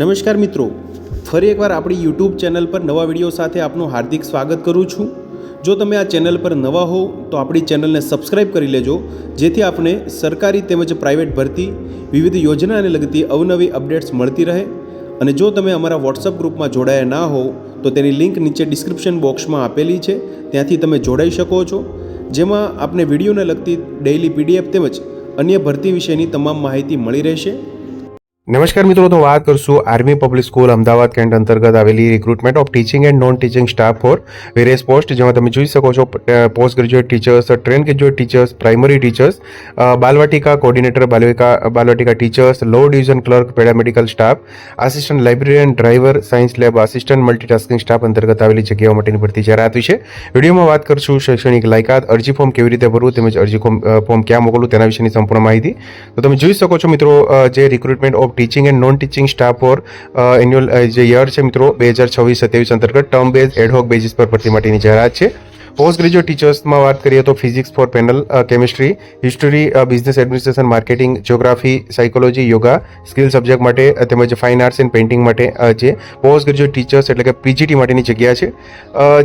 નમસ્કાર મિત્રો, ફરી એકવાર આપણી યુટ્યુબ ચેનલ પર નવા વિડીયો સાથે આપનું હાર્દિક સ્વાગત કરું છું। જો તમે આ ચેનલ પર નવા હો તો આપણી ચેનલને સબસ્ક્રાઈબ કરી લેજો, જેથી આપને સરકારી તેમજ પ્રાઇવેટ ભરતી વિવિધ યોજનાને લગતી અવનવી અપડેટ્સ મળતી રહે। અને જો તમે અમારા વોટ્સઅપ ગ્રુપમાં જોડાયા ના હો તો તેની લિંક નીચે ડિસ્ક્રિપ્શન બોક્સમાં આપેલી છે, ત્યાંથી તમે જોડાઈ શકો છો, જેમાં આપને વિડીયોને લગતી ડેઇલી પીડીએફ તેમજ અન્ય ભરતી વિશેની તમામ માહિતી મળી રહેશે। નમસ્કાર મિત્રો, તો વાત કરશું Army public school Ahmedabad Cantt અંતર્ગત આવેલી recruitment of teaching and non teaching staff for various post, જેમાં તમે જોઈ શકો છો post graduate teachers, trained graduate teachers, primary teachers, Balvatika coordinator, Balvatika teachers, lower division clerk, paramedical staff, assistant librarian, driver, science lab assistant, multitasking staff અંતર્ગત આવેલી જગ્યાઓ માટેની ભરતી જાહેરાત વિશે વિડીયોમાં વાત કરશું। શૈક્ષણિક લાયકાત, અરજી ફોર્મ કેવી રીતે ભરવું તેમજ અરજી ફોર્મ ક્યાં મોકલવું તેના વિશેની સંપૂર્ણ માહિતી। તો તમે જોઈ શકો છો મિત્રો, જે recruitment of teaching and non teaching staff four annual જે યર છે મિત્રો 2026-27 અંતર્ગત ટર્મ બેઝ એડહોક બેઝિસ પર ભરતી માટેની જાહેરાત છે। પોસ્ટ ગ્રેજ્યુએટ ટીચર્સમાં વાત કરીએ તો physics four panel, chemistry, history, business administration, marketing, geography, psychology, yoga, skill subject માટે તેમજ ફાઇન આર્ટ્સ એન્ડ પેઇન્ટિંગ માટે જે પોસ્ટ ગ્રેજ્યુએટ ટીચર્સ એટલે કે પીજીટી માટેની જગ્યા છે।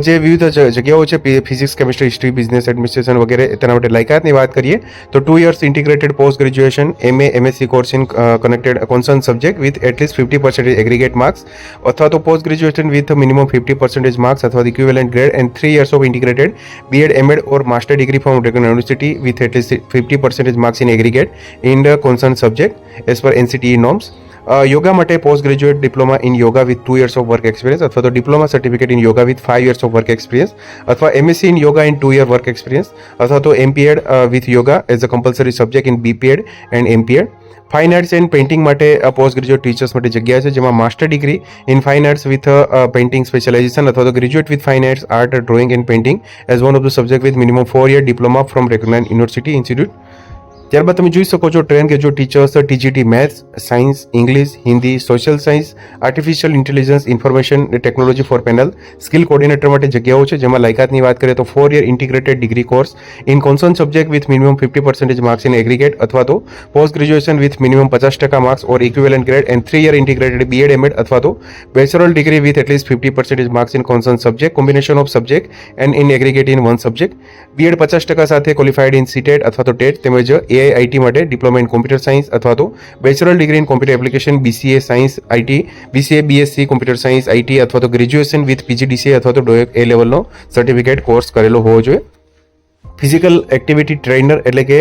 જે વિવિધ જગ્યાઓ છે physics, chemistry, history, business administration વગેરે, તેના માટે લાયકાતની વાત કરીએ તો 2 years integrated post graduation, MSc course in connected concern subject with at least 50% aggregate marks, અથવા તો post graduation with minimum 50% marks અથવા equivalent grade and 3 years of integrated B.Ed, M.Ed or master degree from recognized university with at least 50% marks in aggregate in the concerned subject as per NCTE norms। Yoga માટે post graduate diploma in yoga with 2 years of work experience અથવા તો diploma certificate in yoga with 5 years of work experience અથવા MSc in yoga in 2 year work experience અથવા તો MPEd with yoga as a compulsory subject in BPEd and MPEd। Fine arts and painting માટે post graduate teachers માટે જગ્યા છે, જેમાં master degree in fine arts with painting specialisation અથવા તો graduate with fine arts, art, drawing and painting as one of the subject with minimum 4 year diploma from recognised university institute. ત્યારબાદ તમે જોઈ શકો છો train graduate teachers, TGT maths, science, English, Hindi, social science, artificial intelligence, information technology for panel, skill coordinator માટે જગ્યાઓ છે, જેમાં લાયકાતની વાત કરીએ તો 4 year integrated degree course in concert subject with minimum 50% marks in aggregate અથવા તો post graduation with minimum 50% marks or equivalent grade and 3 year integrated B.Ed, M.Ed અથવા તો bachelor degree with at least 50% marks in concert subject, combination of subject and in aggregate in one subject, B.Ed 50% સાથે qualified in CTET અથવા તો TET તેમજ AIIT માટે diploma in computer science અથવા તો bachelor degree in computer application, BCA science IT, BCA BSc computer science IT અથવા તો graduation with PGDCA અથવા તો A લેવલનો સર્ટિફિકેટ કોર્સ કરેલો હોવો જોઈએ। ફિઝિકલ એક્ટિવિટી ટ્રેનર એટલે કે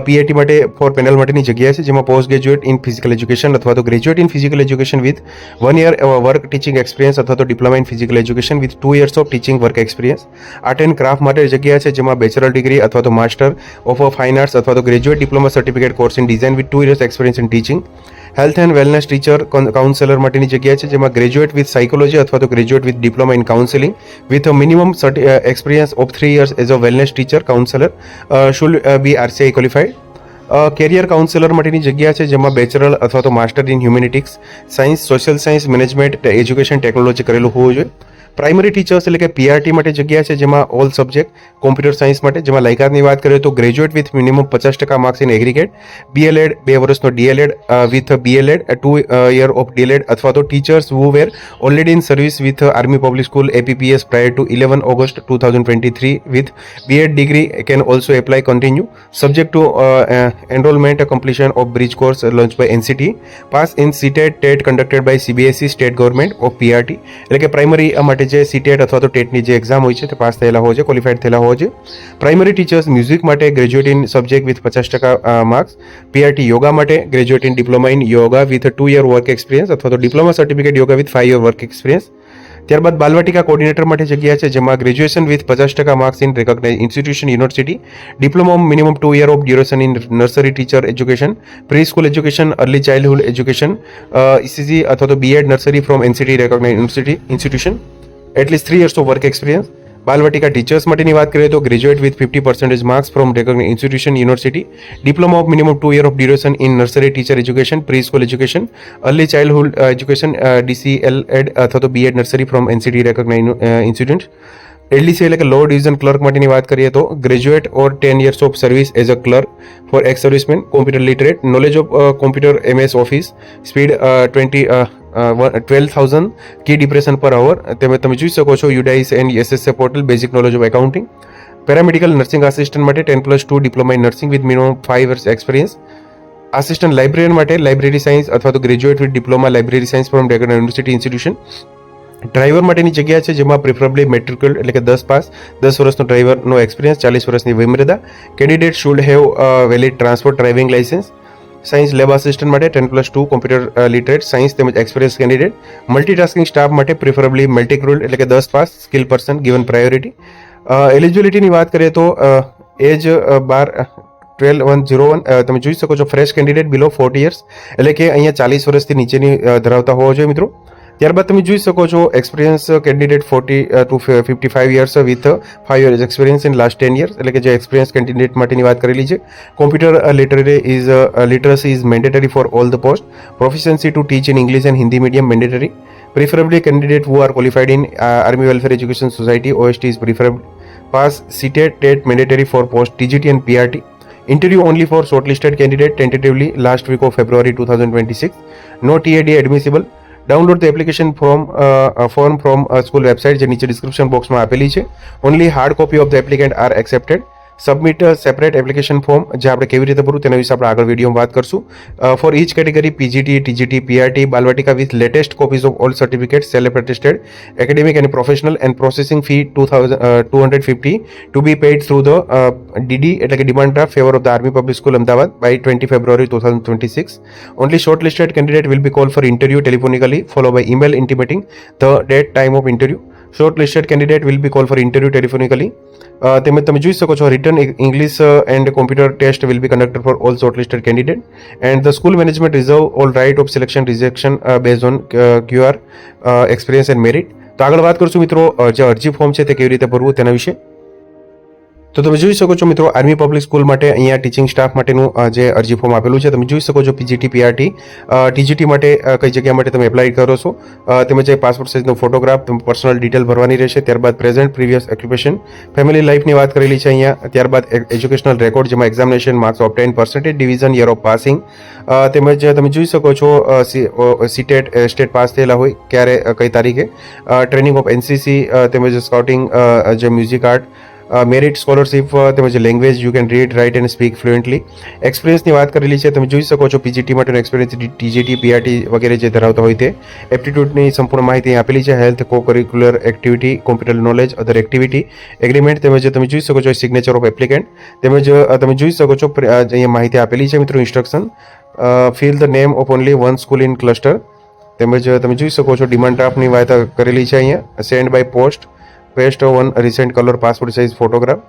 PAT માટે ફોર પેનલ માટેની જગ્યા છે, જેમાં post graduate in physical education અથવા તો graduate in physical education with 1 year work teaching experience અથવા તો diploma in physical education with 2 years of teaching work experience. Art and craft માટે જગ્યા છે, જેમાં બેચલર ડિગ્રી અથવા તો માસ્ટર ઓફ ફાઇન આર્ટ્સ અથવા તો graduate diploma certificate course in design with 2 years experience in teaching. Health and wellness teacher counsellor માટેની જગ્યા છે, જેમાં ગ્રેજ્યુએટ વિથ સાયકોલોજી અથવા તો graduate with diploma in counselling with minimum experience of 3 years as a wellness teacher counsellor should be RCI qualified. Career counsellor માટેની જગ્યા છે, જેમાં બેચલર અથવા તો master in humanities, science, social science, management, education technology કરેલું હોવું જોઈએ। Primary teachers એટલે કે PRT માટે જગ્યા છે, જેમાં ઓલ સબ્જેક્ટ કોમ્પ્યુટર સાયન્સ માટે, જેમાં લાયકાતની વાત કરીએ તો graduate with minimum 50% marks in aggregate, BLEd 2 વર્ષનો DLEd with BLEd 2 year of DLEd અથવા તો teachers who were already in service with army public school APPS prior to 11 August 2023 with B.Ed degree can also apply continue subject to enrollment completion of bridge course launched by NCTE, pass in CTET TET conducted by CBSE state government of PRT એટલે કે primary માટે જે CTET અથવા તો ટેટની જે exam હોય છે તે પાસ થયેલા હોય છે, ક્વોલિફાઈડ થયેલા હોય છે। પ્રાઇમરી ટીચર્સ મ્યુઝિક માટે graduate in subject with 50% marks, PRT yoga માટે graduate in diploma in yoga with 2 year work experience અથવા તો diploma certificate yoga with 5 year work experience. ત્યારબાદ બાલવાટિકા કોર્ડિનેટર માટે જગ્યા છે, જેમાં graduation with 50% marks in recognised institution university, diploma minimum 2 year of duration in nursery teacher education, pre school education, early childhood education, ECG અથવા તો B.Ed nursery from NCTE recognised institution, at least 3 years of work experience. Balvatika teachers માટેની વાત કરીએ તો graduate with 50% marks from recognised institution university, diploma of minimum 2 year of duration in nursery teacher education, pre school education, early childhood education, DCLEd અથવા તો B.Ed nursery from NCTE recognised institute. LDC એટલે કે લો division clerk માટેની વાત કરીએ તો graduate or 10 years of service as a clerk for ex servicemen, computer literate, knowledge of computer MS office, speed 20 12,000 key depression per hour. તમે જોઈ શકો છો UDISE and SSA portal basic knowledge of accounting. Paramedical nursing assistant માટે 10+2 diploma in nursing with minimum 5 years experience. Assistant librarian માટે library science અથવા તો graduate with diploma library science from ડેગન university institution. Driver માટેની જગ્યા છે જેમાં preferably મેટ્રિક્યુલ એટલે કે 10 પાસ, 10 વર્ષનો ડ્રાઈવરનો એક્સપિરિયન્સ, 40 વર્ષની વયમર્યાદા. Candidate should have valid transport driving licence. Science lab assistant માટે 10+2 કોમ્પ્યુટર લિટરેટ સાયન્સ તેમજ એક્સપિરિયન્સ કેન્ડિડેટ. મલ્ટીટાસ્કિંગ સ્ટાફ માટે પ્રિફરેબલી મલ્ટીક્રુલ એટલે કે 10 pass, skill person given priority. એલિજિબિલિટીની વાત કરીએ તો એજ 12/1/01 તમે જોઈ શકો છો ફ્રેશ કેન્ડિડેટ બિલો 40 years એટલે કે અહીંયા 40 વર્ષથી નીચેની ધરાવતા હોવો જોઈએ મિત્રો. ત્યારબાદ તમે જોઈ શકો છો experience candidate 40 to 55 years with 5 years experience in last 10 years એટલે કે જે એક્સપિરિયન્સ કેન્ડિડેટ માટેની વાત કરેલી છે. Computer literacy is mandatory for all the post. Proficiency to teach in English and Hindi medium mandatory. Preferably candidate who are qualified in Army Welfare Education Society OST is preferable. Pass CTET TET mandatory for post TGT and PRT. Interview only for shortlisted candidate tentatively last week of February 2026. No TAD admissible. Download the application form from school website જે નીચે description બોક્સમાં આપેલી છે. Only hard copy of the applicant are accepted. Submit separate application form જે આપણે કેવી રીતે ભરવું તેના વિશે આપણે આગળ વિડીયોમાં વાત કરશું. For each category PGT, TGT, PRT, Balvatika with latest copies of all certificate self attested academic and professional and processing fee 250 to be paid through the DD એટલે કે demand draft favour of the army public school Ahmedabad by 20 February 2026. Only shortlisted candidate will be called for interview telephonically followed by email intimating the date time of interview. Shortlisted candidate will be called for interview telephonically. તેમજ તમે જોઈ શકો છો written English and computer test will be conducted for all shortlisted candidate and the school management reserve all right of selection rejection base on QR experience and merit. તો આગળ વાત કરશું મિત્રો જે અરજી ફોર્મ છે તે કેવી રીતે ભરવું તેના વિશે. તો તમે જોઈ શકો છો મિત્રો આર્મી પબ્લિક સ્કૂલ માટે અહીંયા ટીચિંગ સ્ટાફ માટેનું જે અરજી ફોર્મ આપેલું છે તમે જોઈ શકો છો પીજીટી, પીઆરટી, ટીજીટી માટે કઈ જગ્યા માટે તમે એપ્લાય કરો છો તેમજ પાસપોર્ટ સાઇઝનો ફોટોગ્રાફ, પર્સનલ ડિટેલ ભરવાની રહેશે. ત્યારબાદ પ્રેઝન્ટ, પ્રીવિયસ ઓક્યુપેશન, ફેમિલી લાઈફની વાત કરેલી છે અહીંયા. ત્યારબાદ એજ્યુકેશનલ રેકોર્ડ જેમાં examination marks obtain, percentage, division, year of passing તેમજ તમે જોઈ શકો છો સીટેટ સ્ટેટ પાસ થયેલા હોય ક્યારે કઈ તારીખે, ટ્રેનિંગ ઓફ એનસીસી તેમજ સ્કાઉટિંગ જે મ્યુઝિક આર્ટ, મેરિટ સ્કોલરશિપ તેમજ language you can read write and speak fluently. એક્સપિરિયન્સની વાત કરેલી છે તમે જોઈ શકો છો પીજીટી માટેનો એક્સપિરિયન્સ, ટીજીટી, પીઆરટી વગેરે જે ધરાવતા હોય તે. એપ્ટિટ્યૂડની સંપૂર્ણ માહિતી આપેલી છે. હેલ્થ, કો curricular activity, computer knowledge, other activity, agreement તેમજ તમે જોઈ શકો છો સિગ્નેચર ઓફ એપ્લિકેન્ટ તેમજ તમે જોઈ શકો છો અહીંયા માહિતી આપેલી છે મિત્રો. Instruction fill the name of only one school in cluster તેમજ તમે જોઈ શકો છો ડિમાન્ડ ડ્રાફ્ટની વાત કરેલી છે અહીંયા. Send by post, paste one recent colour passport size photograph.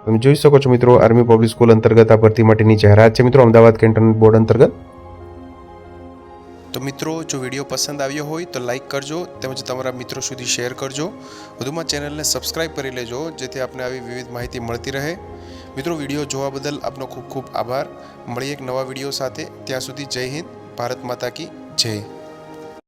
તમે જોઈ શકો છો મિત્રો આર્મી પબ્લિક સ્કૂલ અંતર્ગત આ ભરતી માટેની જાહેરાત છે મિત્રો અમદાવાદ કેન્ટોનમેન્ટ બોર્ડ અંતર્ગત. તો મિત્રો જો વિડીયો પસંદ આવ્યો હોય તો લાઇક કરજો તેમજ તમારા મિત્રો સુધી શેર કરજો. વધુમાં ચેનલને સબસ્ક્રાઇબ કરી લેજો જેથી આપને આવી વિવિધ માહિતી મળતી રહે. મિત્રો વિડીયો જોવા બદલ આપનો ખૂબ ખૂબ આભાર. મળીએ એક નવા વિડીયો સાથે. ત્યાં સુધી જય હિન્દ, ભારત માતા કી જય.